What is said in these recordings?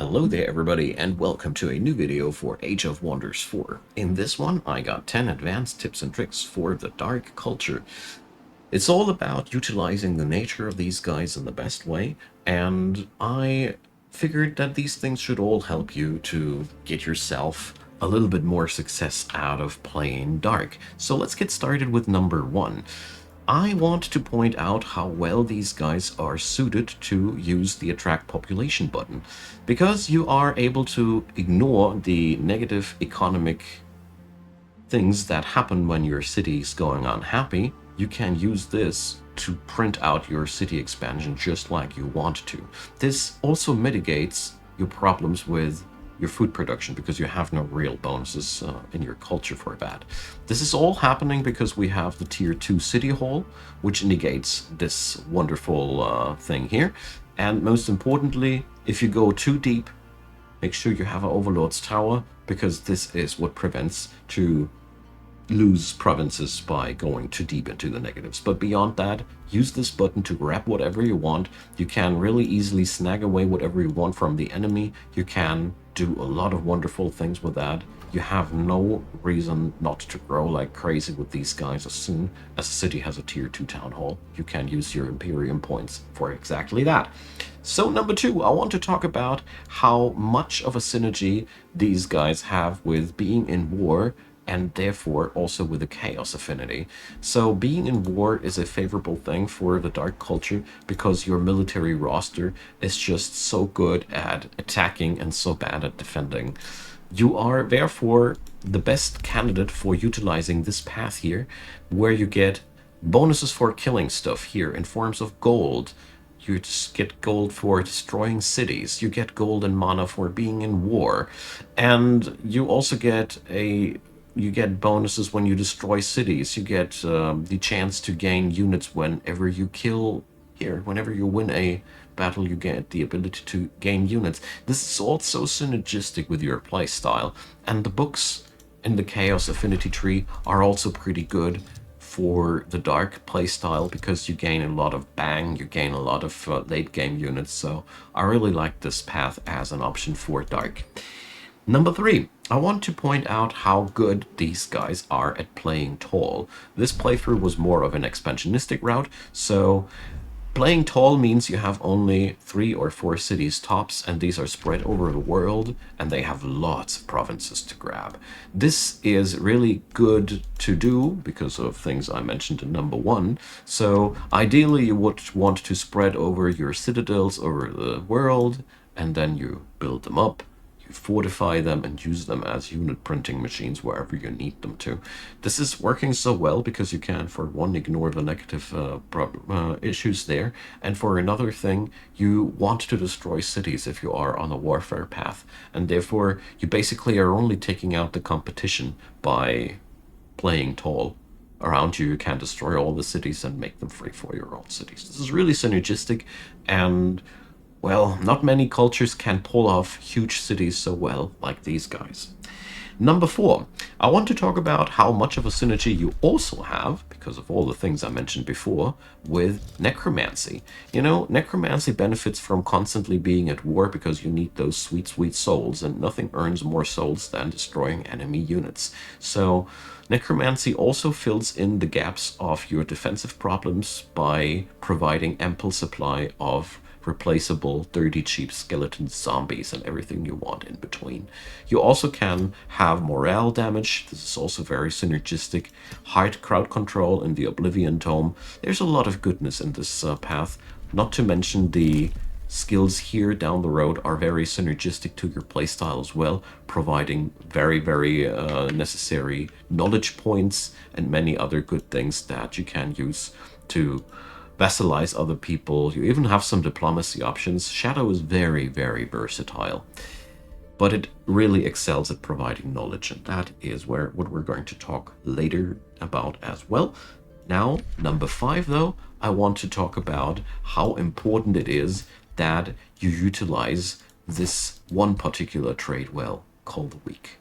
Hello there everybody, and welcome to a new video for Age of Wonders 4. In this one, I got 10 advanced tips and tricks for the dark culture. It's all about utilizing the nature of these guys in the best way, and I figured that these things should all help you to get yourself a little bit more success out of playing dark. So let's get started with number 1. I want to point out how well these guys are suited to use the attract population button, because you are able to ignore the negative economic things that happen when your city is going unhappy. You can use this to print out your city expansion just like you want to. This also mitigates your problems with your food production because you have no real bonuses in your culture for that. This is all happening because we have the tier 2 city hall, which negates this wonderful thing here. And most importantly, if you go too deep, make sure you have an overlord's tower, because this is what prevents to lose provinces by going too deep into the negatives. But beyond that, use this button to grab whatever you want. You can really easily snag away whatever you want from the enemy. You can do a lot of wonderful things with that. You have no reason not to grow like crazy with these guys. As soon as a city has a tier 2 town hall, you can use your Imperium points for exactly that. So number 2, I want to talk about how much of a synergy these guys have with being in war, and therefore also with a chaos affinity. So being in war is a favorable thing for the dark culture because your military roster is just so good at attacking and so bad at defending. You are therefore the best candidate for utilizing this path here, where you get bonuses for killing stuff here in forms of gold. You just get gold for destroying cities. You get gold and mana for being in war. And you also get bonuses when you destroy cities. You get the chance to gain units whenever you kill here. Whenever you win a battle, you get the ability to gain units. This is also synergistic with your playstyle. And the books in the Chaos Affinity tree are also pretty good for the dark playstyle because you gain a lot of bang, you gain a lot of late game units. So I really like this path as an option for dark. Number 3, I want to point out how good these guys are at playing tall. This playthrough was more of an expansionistic route, so playing tall means you have only 3 or 4 cities tops, and these are spread over the world, and they have lots of provinces to grab. This is really good to do because of things I mentioned in number 1. So ideally you would want to spread over your citadels over the world, and then you build them up. You fortify them and use them as unit printing machines wherever you need them to. This is working so well because you can, for one, ignore the negative issues there, and for another thing, you want to destroy cities if you are on a warfare path, and therefore you basically are only taking out the competition by playing tall. Around you, you can destroy all the cities and make them free for your own cities. This is really synergistic, and well, not many cultures can pull off huge cities so well like these guys. Number 4, I want to talk about how much of a synergy you also have, because of all the things I mentioned before, with Necromancy. You know, Necromancy benefits from constantly being at war because you need those sweet, sweet souls, and nothing earns more souls than destroying enemy units. So Necromancy also fills in the gaps of your defensive problems by providing ample supply of replaceable, dirty, cheap skeleton zombies and everything you want in between. You also can have morale damage. This is also very synergistic. Hide crowd control in the Oblivion Tome. There's a lot of goodness in this path. Not to mention the skills here down the road are very synergistic to your playstyle as well, providing very, very necessary knowledge points and many other good things that you can use to vassalize other people. You even have some diplomacy options. Shadow is very, very versatile, but it really excels at providing knowledge, and that is what we're going to talk later about as well. Now, number 5 though, I want to talk about how important it is that you utilize this one particular trade well, Cull the Weak.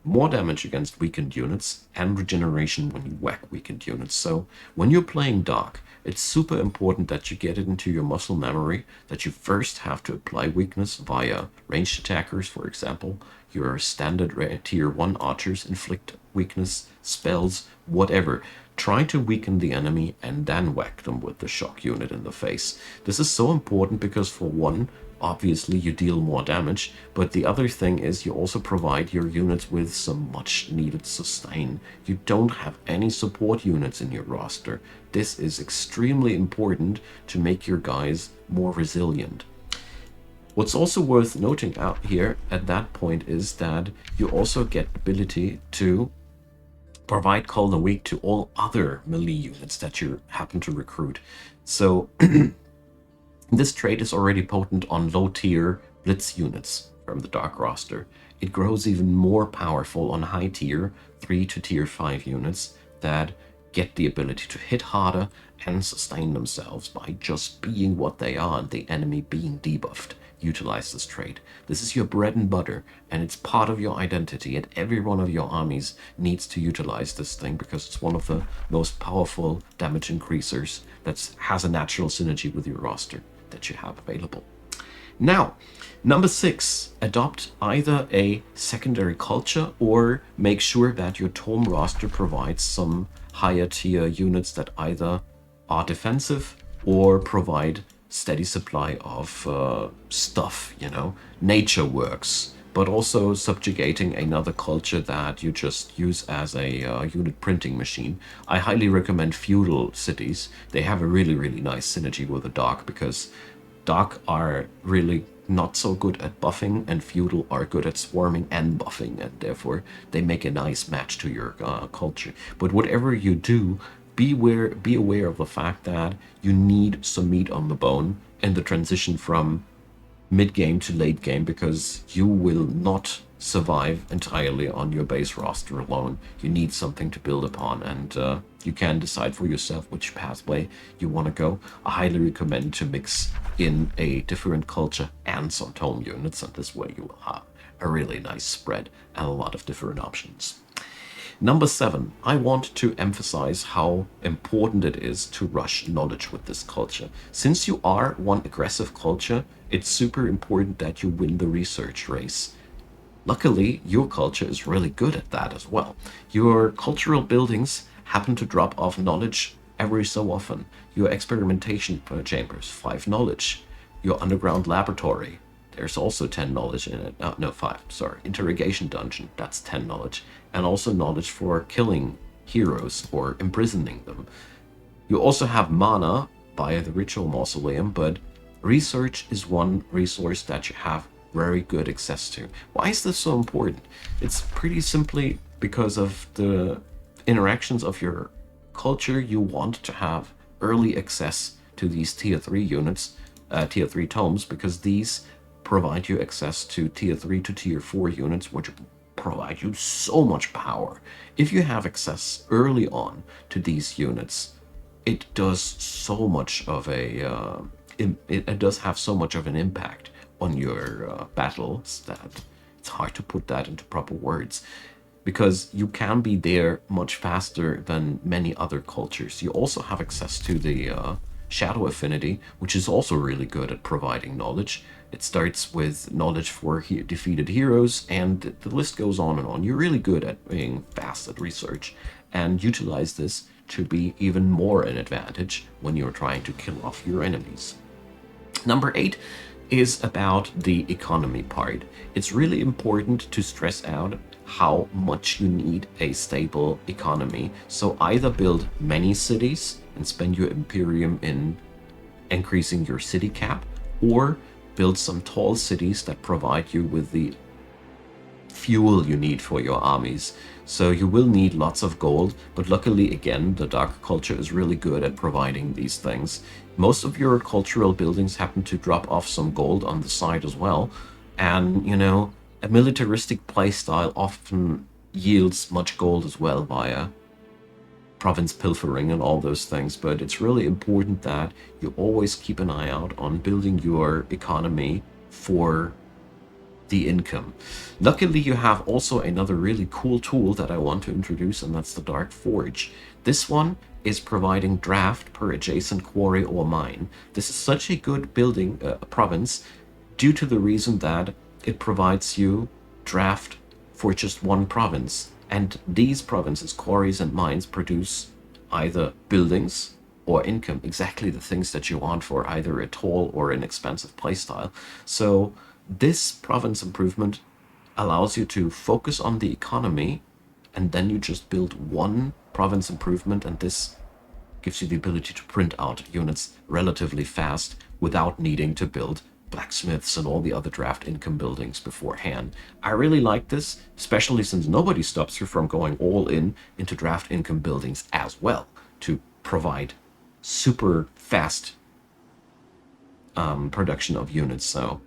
more damage against weakened units, and regeneration when you whack weakened units. So when you're playing Dark, it's super important that you get it into your muscle memory that you first have to apply weakness via ranged attackers, for example. Your standard tier 1 archers inflict weakness, spells, whatever. Try to weaken the enemy and then whack them with the shock unit in the face. This is so important because, for one, obviously you deal more damage, but the other thing is you also provide your units with some much needed sustain. You don't have any support units in your roster. This is extremely important to make your guys more resilient. What's also worth noting out here at that point is that you also get the ability to provide Cull the Weak to all other melee units that you happen to recruit. So this trait is already potent on low-tier Blitz units from the Dark roster. It grows even more powerful on high-tier 3 to tier 5 units that get the ability to hit harder and sustain themselves by just being what they are and the enemy being debuffed. Utilize this trait. This is your bread and butter, and it's part of your identity, and every one of your armies needs to utilize this thing because it's one of the most powerful damage increasers that has a natural synergy with your roster that you have available. Now, number 6, adopt either a secondary culture or make sure that your tome roster provides some higher tier units that either are defensive or provide steady supply of stuff, nature works, but also subjugating another culture that you just use as a unit printing machine. I highly recommend feudal cities. They have a really, really nice synergy with the Dark because Dark are really not so good at buffing and feudal are good at swarming and buffing, and therefore they make a nice match to your culture. But whatever you do, be aware of the fact that you need some meat on the bone in the transition from mid-game to late game, because you will not survive entirely on your base roster alone. You need something to build upon, and you can decide for yourself which pathway you want to go. I highly recommend to mix in a different culture and some tome units, and this way you will have a really nice spread and a lot of different options. Number 7, I want to emphasize how important it is to rush knowledge with this culture. Since you are one aggressive culture, it's super important that you win the research race. Luckily, your culture is really good at that as well. Your cultural buildings happen to drop off knowledge every so often. Your experimentation chambers, 5 knowledge. Your underground laboratory, there's also 10 knowledge in it. No, 5, sorry. Interrogation dungeon, that's 10 knowledge. And also knowledge for killing heroes or imprisoning them. You also have mana via the ritual mausoleum, but research is one resource that you have very good access to. Why is this so important? It's pretty simply because of the interactions of your culture. You want to have early access to these tier 3 units, tier 3 tomes, because these provide you access to tier 3 to tier 4 units, which provide you so much power. If you have access early on to these units, it does so much of a it does have so much of an impact on your battles that it's hard to put that into proper words, because you can be there much faster than many other cultures. You also have access to the Shadow Affinity, which is also really good at providing knowledge. It starts with knowledge for defeated heroes, and the list goes on and on. You're really good at being fast at research, and utilize this to be even more an advantage when you're trying to kill off your enemies. Number 8 is about the economy part. It's really important to stress out how much you need a stable economy. So either build many cities and spend your Imperium in increasing your city cap, or build some tall cities that provide you with the fuel you need for your armies. So you will need lots of gold, but luckily, again, the Dark culture is really good at providing these things. Most of your cultural buildings happen to drop off some gold on the side as well, and a militaristic playstyle often yields much gold as well via province pilfering and all those things. But it's really important that you always keep an eye out on building your economy for the income. Luckily, you have also another really cool tool that I want to introduce, and that's the Dark Forge. This one is providing draft per adjacent quarry or mine. This is such a good building province due to the reason that it provides you draft for just one province. And these provinces, quarries and mines, produce either buildings or income, exactly the things that you want for either a tall or an expensive playstyle. So this province improvement allows you to focus on the economy, and then you just build one province improvement, and this gives you the ability to print out units relatively fast without needing to build blacksmiths and all the other draft income buildings beforehand. I really like this, especially since nobody stops you from going all in into draft income buildings as well to provide super fast production of units. So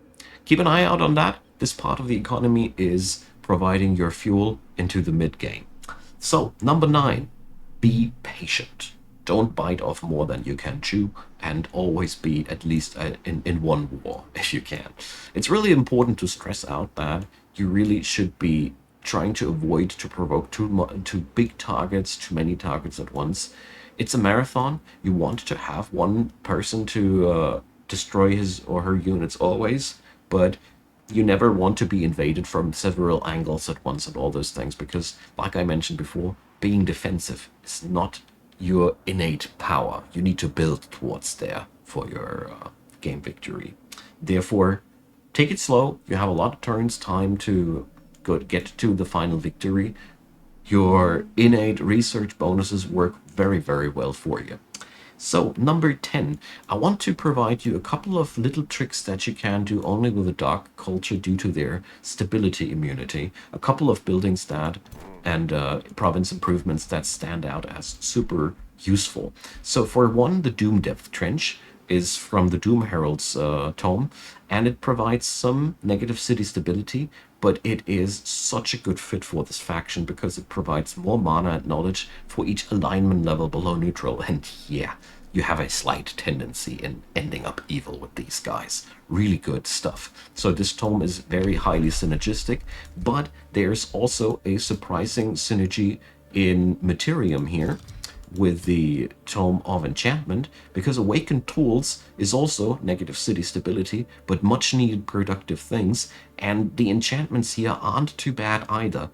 keep an eye out on that. This part of the economy is providing your fuel into the mid game. So number 9, be patient. Don't bite off more than you can chew, and always be at least in one war if you can. It's really important to stress out that you really should be trying to avoid to provoke too big targets, too many targets at once. It's a marathon. You want to have one person to destroy his or her units always, but you never want to be invaded from several angles at once and all those things, because, like I mentioned before, being defensive is not your innate power. You need to build towards there for your game victory. Therefore, take it slow. You have a lot of turns time to get to the final victory. Your innate research bonuses work very, very well for you. So, number 10, I want to provide you a couple of little tricks that you can do only with a dark culture due to their stability immunity. A couple of buildings that and province improvements that stand out as super useful. So, for one, the Doom Depth Trench is from the Doom Herald's tome, and it provides some negative city stability, but it is such a good fit for this faction because it provides more mana and knowledge for each alignment level below neutral. And yeah, you have a slight tendency in ending up evil with these guys. Really good stuff. So this tome is very highly synergistic, but there's also a surprising synergy in Materium here with the Tome of Enchantment, because Awakened Tools is also negative city stability, but much needed productive things, and the enchantments here aren't too bad either.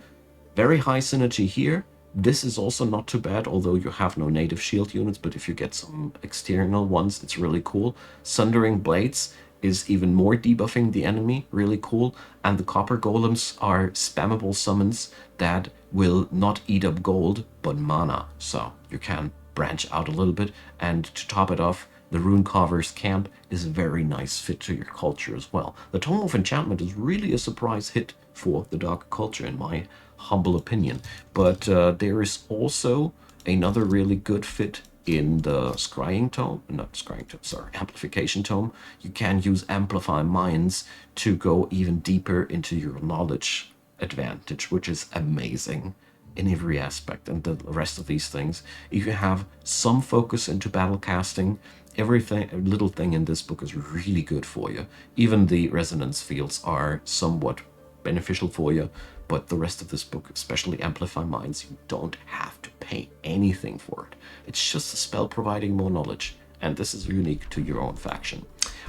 Very high synergy here. This is also not too bad, although you have no native shield units, but if you get some external ones, it's really cool. Sundering Blades is even more debuffing the enemy, really cool. And the Copper Golems are spammable summons that will not eat up gold, but mana. So you can branch out a little bit. And to top it off, the Runecarver's Camp is a very nice fit to your culture as well. The Tome of Enchantment is really a surprise hit for the Dark Culture, in my humble opinion. But there is also another really good fit in the Scrying Tome, not Scrying Tome, sorry, Amplification Tome. You can use Amplify Minds to go even deeper into your knowledge advantage, which is amazing in every aspect. And the rest of these things, if you have some focus into battle casting, everything, little thing in this book is really good for you. Even the resonance fields are somewhat beneficial for you, but the rest of this book, especially Amplify Minds, you don't have to pay anything for it. It's just a spell providing more knowledge, and this is unique to your own faction.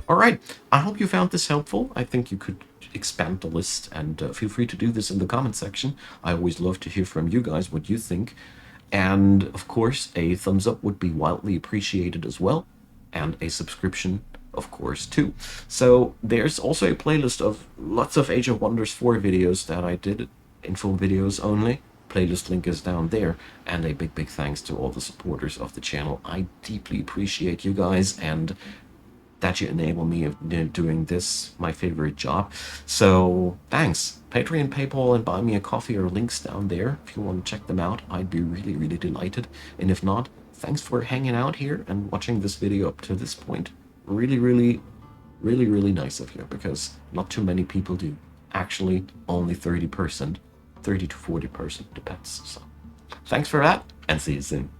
All right, I hope you found this helpful. I think you could expand the list, and feel free to do this in the comment section. I always love to hear from you guys what you think. And of course, a thumbs up would be wildly appreciated as well, and a subscription, of course, too. So there's also a playlist of lots of Age of Wonders 4 videos that I did, info videos only. Playlist link is down there, and a big thanks to all the supporters of the channel. I deeply appreciate you guys, and that you enable me of doing this, my favorite job. So thanks. Patreon, PayPal, and Buy Me a Coffee are links down there. If you want to check them out, I'd be really delighted. And if not, thanks for hanging out here and watching this video up to this point. Really nice of you, because not too many people do. Actually, only 30%, 30 to 40%, depends. So thanks for that, and see you soon.